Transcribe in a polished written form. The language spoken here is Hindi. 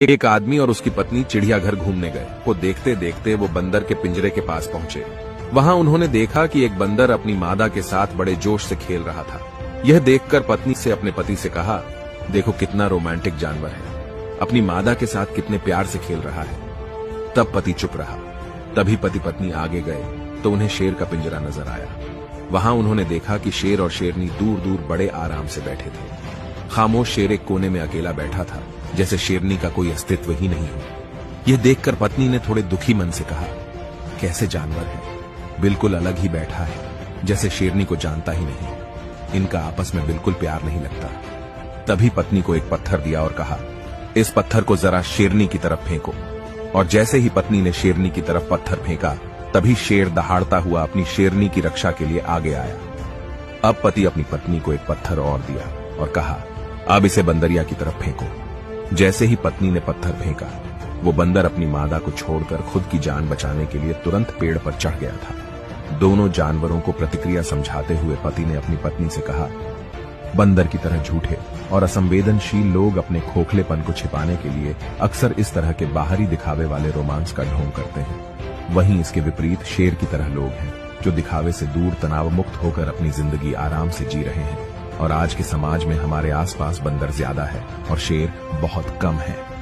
एक आदमी और उसकी पत्नी चिड़ियाघर घूमने गए। वो देखते देखते वो बंदर के पिंजरे के पास पहुंचे। वहां उन्होंने देखा कि एक बंदर अपनी मादा के साथ बड़े जोश से खेल रहा था। यह देखकर पत्नी से अपने पति से कहा, देखो कितना रोमांटिक जानवर है, अपनी मादा के साथ कितने प्यार से खेल रहा है। तब पति चुप रहा। तभी पति पत्नी आगे गए तो उन्हें शेर का पिंजरा नजर आया। वहां उन्होंने देखा कि शेर और शेरनी दूर दूर बड़े आराम से बैठे थे। खामोश शेर एक कोने में अकेला बैठा था, जैसे शेरनी का कोई अस्तित्व ही नहीं हो। यह देखकर पत्नी ने थोड़े दुखी मन से कहा, कैसे जानवर है, बिल्कुल अलग ही बैठा है, जैसे शेरनी को जानता ही नहीं। इनका आपस में बिल्कुल प्यार नहीं लगता। तभी पत्नी को एक पत्थर दिया और कहा, इस पत्थर को जरा शेरनी की तरफ फेंको। और जैसे ही पत्नी ने शेरनी की तरफ पत्थर फेंका, तभी शेर दहाड़ता हुआ अपनी शेरनी की रक्षा के लिए आगे आया। अब पति अपनी पत्नी को एक पत्थर और दिया और कहा, अब इसे बंदरिया की तरफ फेंको। जैसे ही पत्नी ने पत्थर फेंका, वो बंदर अपनी मादा को छोड़कर खुद की जान बचाने के लिए तुरंत पेड़ पर चढ़ गया था। दोनों जानवरों को प्रतिक्रिया समझाते हुए पति ने अपनी पत्नी से कहा, बंदर की तरह झूठे और असंवेदनशील लोग अपने खोखलेपन को छिपाने के लिए अक्सर इस तरह के बाहरी दिखावे वाले रोमांस का ढोंग करते हैं। वहीं इसके विपरीत शेर की तरह लोग हैं, जो दिखावे से दूर तनाव मुक्त होकर अपनी जिंदगी आराम से जी रहे हैं। और आज के समाज में हमारे आसपास बंदर ज्यादा है और शेर बहुत कम है।